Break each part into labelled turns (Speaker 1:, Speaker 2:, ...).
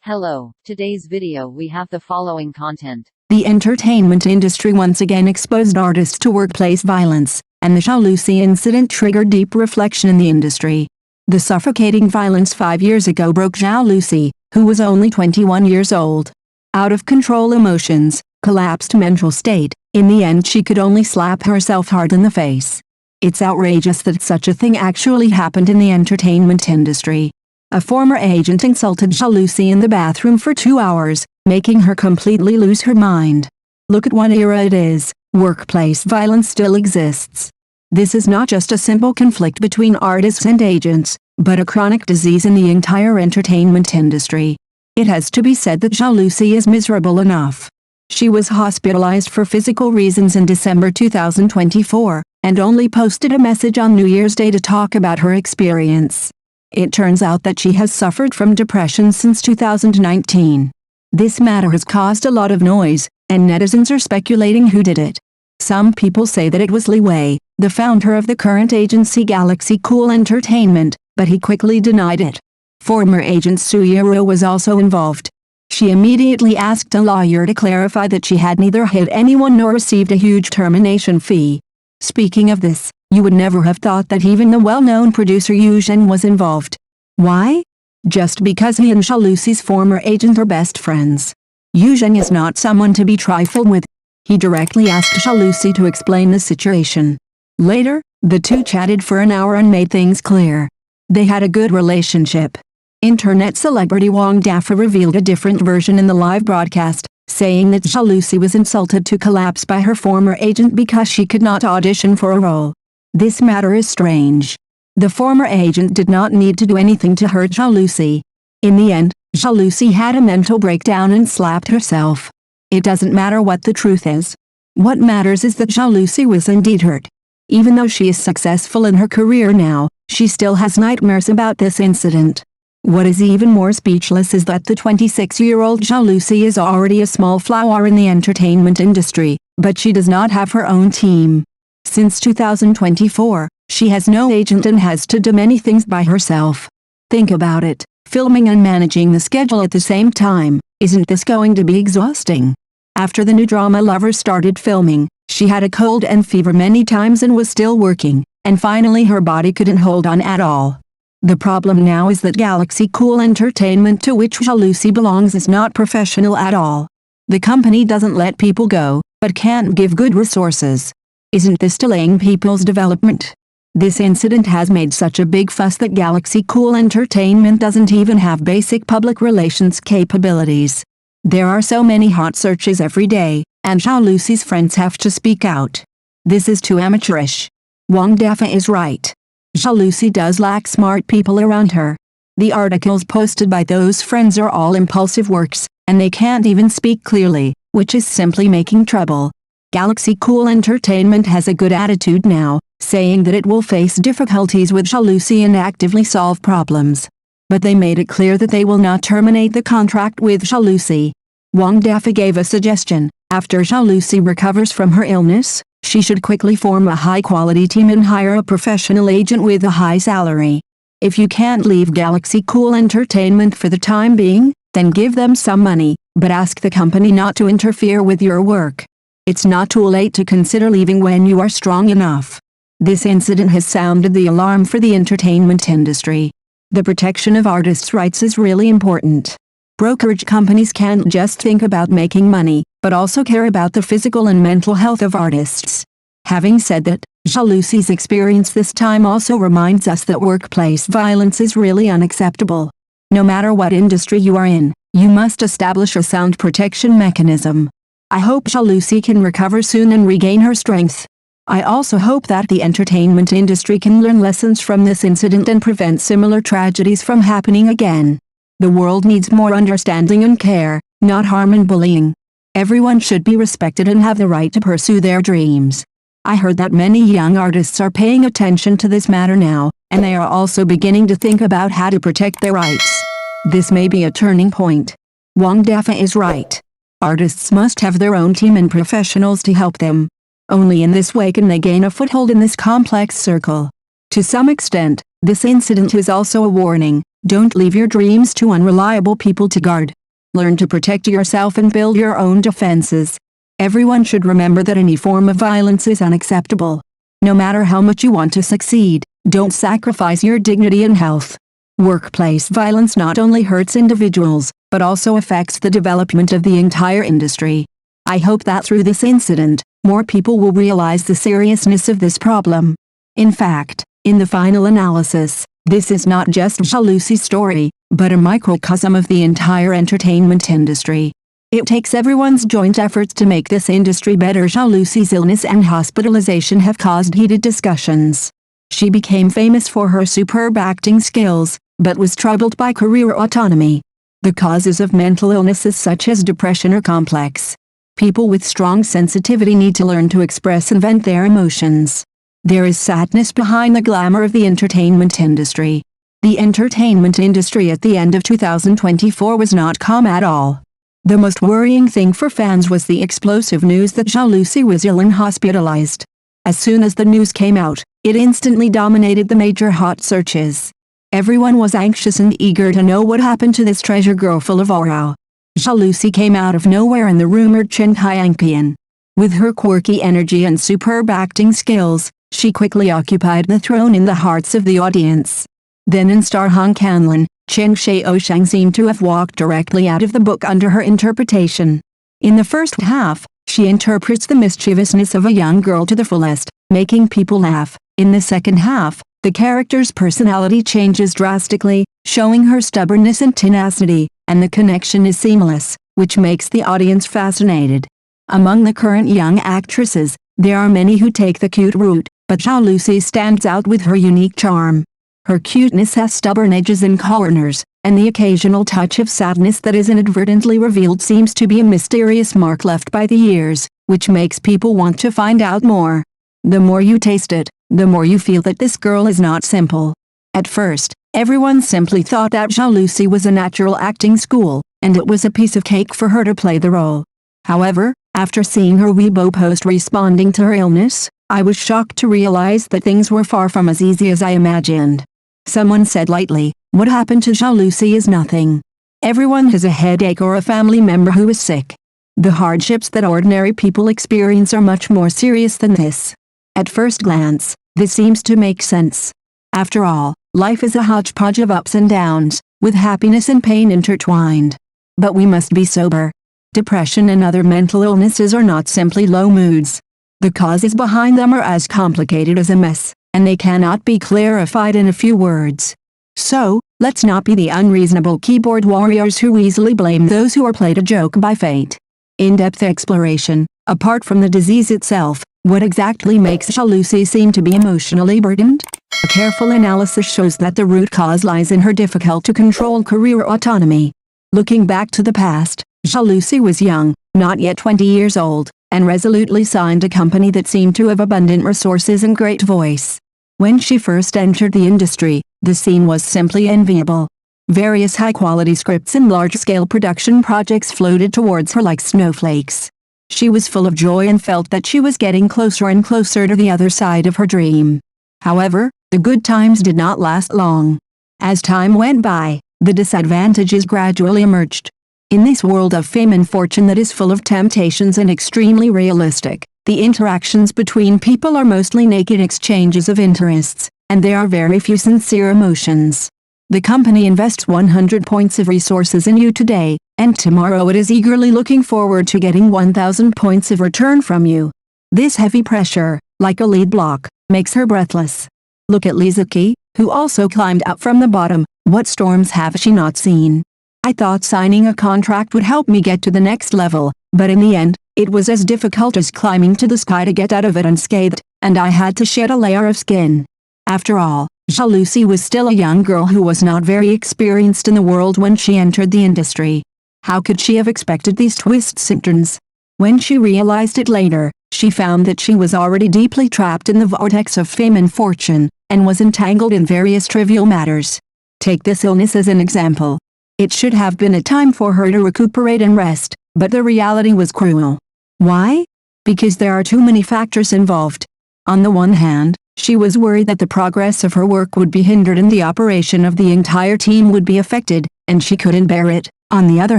Speaker 1: Hello, today's video we have the following content.
Speaker 2: The entertainment industry once again exposed artists to workplace violence, and the Zhao Lusi incident triggered deep reflection in the industry. The suffocating violence 5 years ago broke Zhao Lusi, who was only 21 years old. Out of control emotions, collapsed mental state, in the end she could only slap herself hard in the face. It's outrageous that such a thing actually happened in the entertainment industry. A former agent insulted Zhao Lusi in the bathroom for 2 hours, making her completely lose her mind. Look at what era it is, workplace violence still exists. This is not just a simple conflict between artists and agents, but a chronic disease in the entire entertainment industry. It has to be said that Zhao Lusi is miserable enough. She was hospitalized for physical reasons in December 2024, and only posted a message on New Year's Day to talk about her experience. It turns out that she has suffered from depression since 2019. This matter has caused a lot of noise, and netizens are speculating who did it. Some people say that it was Li Wei, the founder of the current agency Galaxy Cool Entertainment, but he quickly denied it. Former agent Su Yero was also involved. She immediately asked a lawyer to clarify that she had neither hit anyone nor received a huge termination fee. Speaking of this, you would never have thought that even the well-known producer Yu Zhen was involved. Why? Just because he and Zhao Lusi's former agent are best friends. Yu Zhen is not someone to be trifled with. He directly asked Zhao Lusi to explain the situation. Later, the two chatted for an hour and made things clear. They had a good relationship. Internet celebrity Wang Dafa revealed a different version in the live broadcast, saying that Zhao Lusi was insulted to collapse by her former agent because she could not audition for a role. This matter is strange. The former agent did not need to do anything to hurt Zhao Lusi. In the end, Zhao Lusi had a mental breakdown and slapped herself. It doesn't matter what the truth is. What matters is that Zhao Lusi was indeed hurt. Even though she is successful in her career now, she still has nightmares about this incident. What is even more speechless is that the 26-year-old Zhao Lusi is already a small flower in the entertainment industry, but she does not have her own team. Since 2024, she has no agent and has to do many things by herself. Think about it, filming and managing the schedule at the same time. Isn't this going to be exhausting? After the new drama Lovers started filming, she had a cold and fever many times and was still working, and finally her body couldn't hold on at all. The problem now is that Galaxy Cool Entertainment, to which Zhao Lusi belongs, is not professional at all. The company doesn't let people go, but can't give good resources. Isn't this delaying people's development? This incident has made such a big fuss that Galaxy Cool Entertainment doesn't even have basic public relations capabilities. There are so many hot searches every day, and Zhao Lusi's friends have to speak out. This is too amateurish. Wang Dafa is right. Zhao Lusi does lack smart people around her. The articles posted by those friends are all impulsive works, and they can't even speak clearly, which is simply making trouble. Galaxy Cool Entertainment has a good attitude now, saying that it will face difficulties with Zhao Lusi and actively solve problems. But they made it clear that they will not terminate the contract with Zhao Lusi. Wang Dafa gave a suggestion: after Zhao Lusi recovers from her illness, she should quickly form a high-quality team and hire a professional agent with a high salary. If you can't leave Galaxy Cool Entertainment for the time being, then give them some money, but ask the company not to interfere with your work. It's not too late to consider leaving when you are strong enough. This incident has sounded the alarm for the entertainment industry. The protection of artists' rights is really important. Brokerage companies can't just think about making money, but also care about the physical and mental health of artists. Having said that, Zhao Lusi's experience this time also reminds us that workplace violence is really unacceptable. No matter what industry you are in, you must establish a sound protection mechanism. I hope Zhao Lusi can recover soon and regain her strength. I also hope that the entertainment industry can learn lessons from this incident and prevent similar tragedies from happening again. The world needs more understanding and care, not harm and bullying. Everyone should be respected and have the right to pursue their dreams. I heard that many young artists are paying attention to this matter now, and they are also beginning to think about how to protect their rights. This may be a turning point. Wang Dafa is right. Artists must have their own team and professionals to help them. Only in this way can they gain a foothold in this complex circle. To some extent, this incident is also a warning. Don't leave your dreams to unreliable people to guard. Learn to protect yourself and build your own defenses. Everyone should remember that any form of violence is unacceptable. No matter how much you want to succeed, don't sacrifice your dignity and health. Workplace violence not only hurts individuals, but also affects the development of the entire industry. I hope that through this incident, more people will realize the seriousness of this problem. In fact, in the final analysis, this is not just Zhao Lusi's story, but a microcosm of the entire entertainment industry. It takes everyone's joint efforts to make this industry better. Zhao Lusi's illness and hospitalization have caused heated discussions. She became famous for her superb acting skills, but was troubled by career autonomy. The causes of mental illnesses such as depression are complex. People with strong sensitivity need to learn to express and vent their emotions. There is sadness behind the glamour of the entertainment industry. The entertainment industry at the end of 2024 was not calm at all. The most worrying thing for fans was the explosive news that Zhao Lusi was ill and hospitalized. As soon as the news came out, it instantly dominated the major hot searches. Everyone was anxious and eager to know what happened to this treasure girl full of aura. Zhao Lusi came out of nowhere in the rumored Chen. With her quirky energy and superb acting skills, she quickly occupied the throne in the hearts of the audience. Then in star Hong Kanlan, Chen Xiaoshang seemed to have walked directly out of the book under her interpretation. In the first half, she interprets the mischievousness of a young girl to the fullest, making people laugh. In the second half, the character's personality changes drastically, showing her stubbornness and tenacity, and the connection is seamless, which makes the audience fascinated. Among the current young actresses, there are many who take the cute route, but Zhao Lusi stands out with her unique charm. Her cuteness has stubborn edges and corners, and the occasional touch of sadness that is inadvertently revealed seems to be a mysterious mark left by the years, which makes people want to find out more. The more you taste it, the more you feel that this girl is not simple. At first, everyone simply thought that Zhao Lusi was a natural acting school, and it was a piece of cake for her to play the role. However, after seeing her Weibo post responding to her illness, I was shocked to realize that things were far from as easy as I imagined. Someone said lightly, "What happened to Zhao Lusi is nothing. Everyone has a headache or a family member who is sick. The hardships that ordinary people experience are much more serious than this." At first glance, this seems to make sense. After all, life is a hodgepodge of ups and downs, with happiness and pain intertwined. But we must be sober. Depression and other mental illnesses are not simply low moods. The causes behind them are as complicated as a mess, and they cannot be clarified in a few words. So, let's not be the unreasonable keyboard warriors who easily blame those who are played a joke by fate. In-depth exploration. Apart from the disease itself, what exactly makes Zhao Lusi seem to be emotionally burdened? A careful analysis shows that the root cause lies in her difficult-to-control career autonomy. Looking back to the past, Zhao Lusi was young, not yet 20 years old, and resolutely signed a company that seemed to have abundant resources and great voice. When she first entered the industry, the scene was simply enviable. Various high-quality scripts and large-scale production projects floated towards her like snowflakes. She was full of joy and felt that she was getting closer and closer to the other side of her dream. However, the good times did not last long. As time went by, the disadvantages gradually emerged. In this world of fame and fortune that is full of temptations and extremely realistic, the interactions between people are mostly naked exchanges of interests, and there are very few sincere emotions. The company invests 100 points of resources in you today, and tomorrow it is eagerly looking forward to getting 1,000 points of return from you. This heavy pressure, like a lead block, makes her breathless. Look at Lizuki, who also climbed up from the bottom. What storms have she not seen? I thought signing a contract would help me get to the next level, but in the end, it was as difficult as climbing to the sky to get out of it unscathed, and I had to shed a layer of skin. After all, Zhao Lusi was still a young girl who was not very experienced in the world when she entered the industry. How could she have expected these twists and turns? When she realized it later, she found that she was already deeply trapped in the vortex of fame and fortune, and was entangled in various trivial matters. Take this illness as an example. It should have been a time for her to recuperate and rest, but the reality was cruel. Why? Because there are too many factors involved. On the one hand, She was worried that the progress of her work would be hindered and the operation of the entire team would be affected, and she couldn't bear it. On the other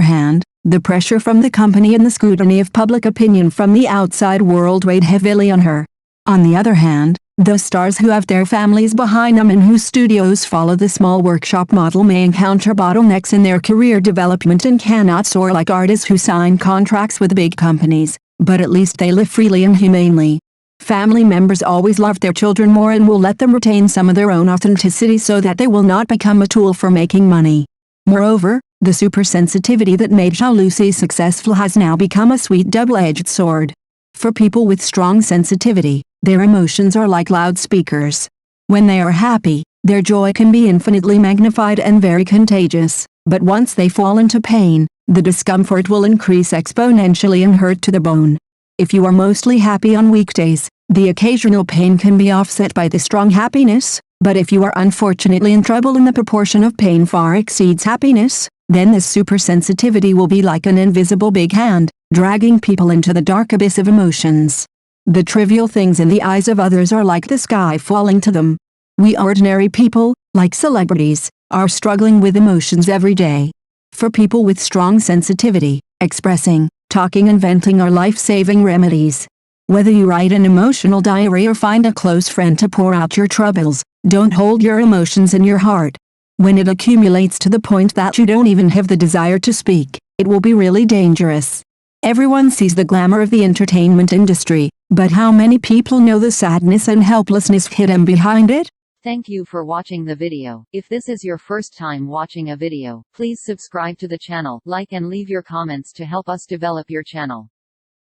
Speaker 2: hand, the pressure from the company and the scrutiny of public opinion from the outside world weighed heavily on her. On the other hand, those stars who have their families behind them and whose studios follow the small workshop model may encounter bottlenecks in their career development and cannot soar like artists who sign contracts with big companies, but at least they live freely and humanely. Family members always love their children more and will let them retain some of their own authenticity so that they will not become a tool for making money. Moreover, the supersensitivity that made Zhao Lusi successful has now become a sweet double-edged sword. For people with strong sensitivity, their emotions are like loudspeakers. When they are happy, their joy can be infinitely magnified and very contagious, but once they fall into pain, the discomfort will increase exponentially and hurt to the bone. If you are mostly happy on weekdays, the occasional pain can be offset by the strong happiness, but if you are unfortunately in trouble and the proportion of pain far exceeds happiness, then this supersensitivity will be like an invisible big hand, dragging people into the dark abyss of emotions. The trivial things in the eyes of others are like the sky falling to them. We ordinary people, like celebrities, are struggling with emotions every day. For people with strong sensitivity, expressing, talking and venting are life-saving remedies. Whether you write an emotional diary or find a close friend to pour out your troubles, don't hold your emotions in your heart. When it accumulates to the point that you don't even have the desire to speak, it will be really dangerous. Everyone sees the glamour of the entertainment industry, but how many people know the sadness and helplessness hidden behind it?
Speaker 1: Thank you for watching the video. If this is your first time watching a video, please subscribe to the channel, like and leave your comments to help us develop your channel.